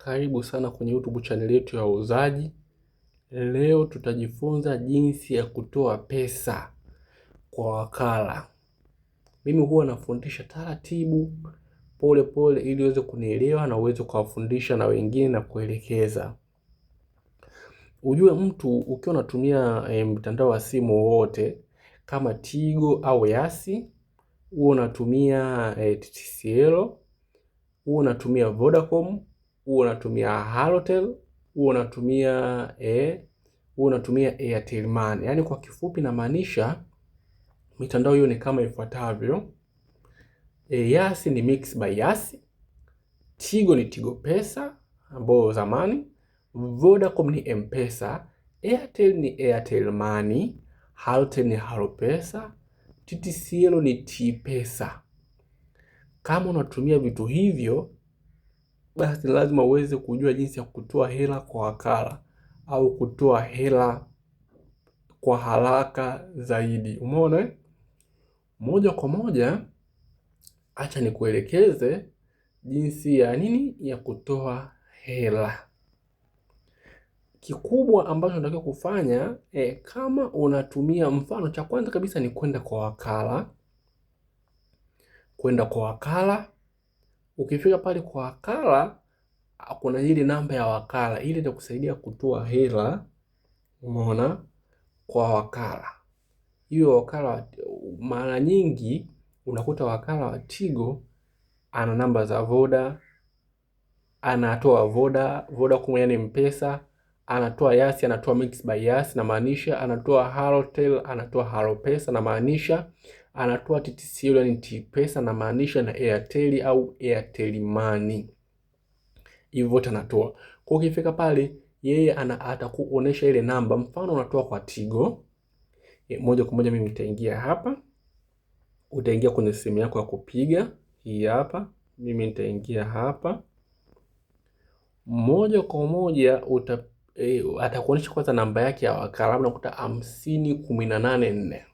Karibu sana kwenye YouTube channel yetu ya Wauzaji. Leo tutajifunza jinsi ya kutoa pesa kwa wakala. Mimi huwa nafundisha taratibu, pole pole, ili uweze kunielewa na uweze kuwafundisha na wengine na kuelekeza. Ujue mtu ukiwa unatumia mtandao wa simu wote kama Tigo au Yasi, huwa unatumia TTCL, huwa unatumia Vodacom, huwa unatumia Halotel, huwa unatumia Airtel Money. Yaani kwa kifupi namaanisha mitandao hiyo ni kama ifuatavyo. Yasi ni Mixx by Yasi, Tigo ni Tigo Pesa ambao zamani, Vodacom ni M-Pesa, Airtel ni Airtel Money, Halotel ni Halopesa, TTCL ni T-Pesa. Kama unatumia vitu hivyo, basi lazima uweze kujua jinsi ya kutoa hela kwa wakala au kutoa hela kwa haraka zaidi. Umeona? Moja kwa moja, acha nikuelekeze jinsi ya kutoa hela. Kikubwa ambacho unatakiwa kufanya, kama unatumia, mfano cha kwanza kabisa ni kwenda kwa wakala. Ukifika pale kwa wakala, kuna ile namba ya wakala, ile itakusaidia kutoa hela. Umeona? Kwa wakala. Hiyo wakala mara nyingi unakuta wakala wa Tigo ana namba za Voda, anatoa Vodacom yani M-Pesa, anatoa Yasi, anatoa Mixx by Yasi na maanisha, anatoa Halotel, anatoa Halopesa na maanisha, anatoa TTCL yani T-Pesa na maanisha, na Airtel au Airtel Money. Hivyo wote anatoa. Kwa ukifika pale yeye atakuonesha ile namba. Mfano unatoa kwa Tigo, moja kwa moja mimi nitaingia hapa. Utaingia kwenye simu yako ya kupiga hii hapa. Mimi nitaingia hapa. Moja kwa moja atakuonesha kwanza namba yake ya wakala, labda unakuta 50184.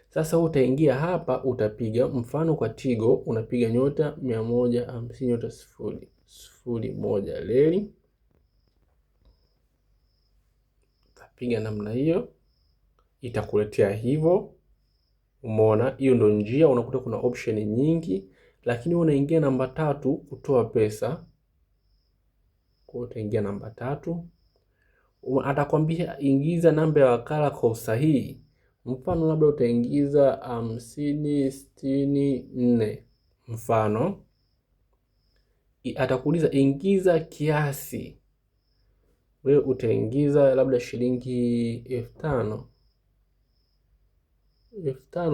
Sasa utaingia hapa, utapiga mfano kwa Tigo unapiga *150*001 leli. Utapiga namna hiyo, itakuletea hivyo. Umeona? Hiyo ndio njia. Unakuta kuna option nyingi, lakini unaingia namba 3 kutoa pesa. Kwa utaingia namba 3, atakwambia ingiza namba ya wakala kwa usahihi. Mfano labda utaingiza 5064. Mfano atakuuliza ingiza kiasi, wewe utaingiza labda shilingi 5000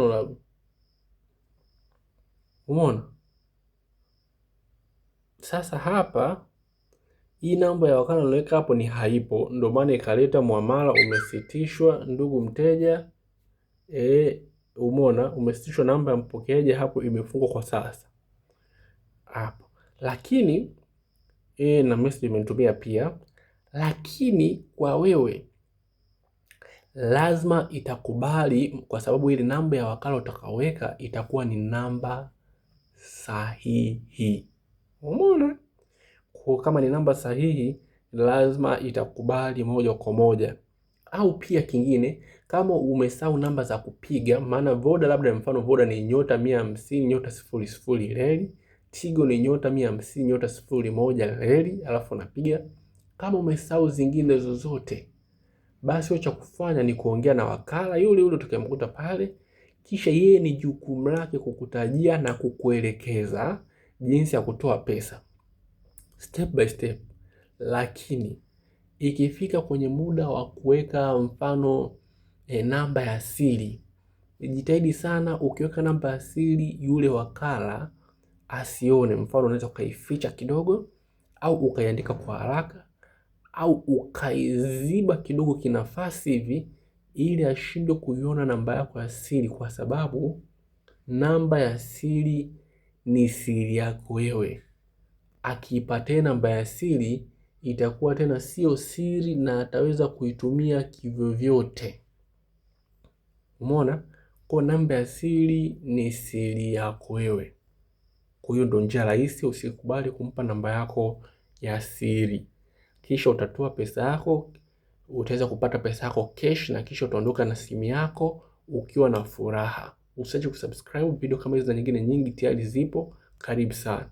labda. Umeona? Sasa hapa hii namba ya wakala unaweka hapo ni haipo, ndio maana ikaleta muamala umesitishwa, ndugu mteja. Umeona? Umesitishwa, namba ya mpokeaji hapo imefungwa kwa sasa hapo. Lakini na message imenitumia pia, lakini kwa wewe lazima itakubali, kwa sababu ile namba ya wakala utakaweka itakuwa ni namba sahihi. Umeona? Kwa kama ni namba sahihi lazima itakubali moja kwa moja. Au pia kingine, kama umesahau namba za kupiga, maana Voda labda mfano Voda ni *150*00 leli, Tigo ni *150*01 leli, alafu unapiga. Kama umesahau zingine zozote, basi cha kufanya ni kuongea na wakala yule utakayemkuta pale, kisha yeye ni jukumu lake kukutajia na kukuelekeza jinsi ya kutoa pesa step by step. Lakini ikifika kwenye muda wa kuweka mfano namba ya siri, jitahidi sana ukiweka namba ya siri yule wakala asione. Mfano unaweza ukaificha kidogo, au ukaiandika kwa haraka, au ukaiziba kidogo kinafasi hivi, ili ashindwe kuiona namba yako ya siri, kwa sababu namba ya siri ni siri yako wewe. Akiipata namba ya siri itakuwa tena sio siri na ataweza kuitumia kivyovyote. Umeona? Kwa namba ya siri ni siri yako wewe. Kwa hiyo ndio njia rahisi, usikubali kumpa namba yako ya siri. Kisha utatoa pesa yako, utaweza kupata pesa yako cash, na kisha utaondoka na simu yako ukiwa na furaha. Usiache kusubscribe, video kama hizo na nyingine nyingi tayari zipo. Karibu sana.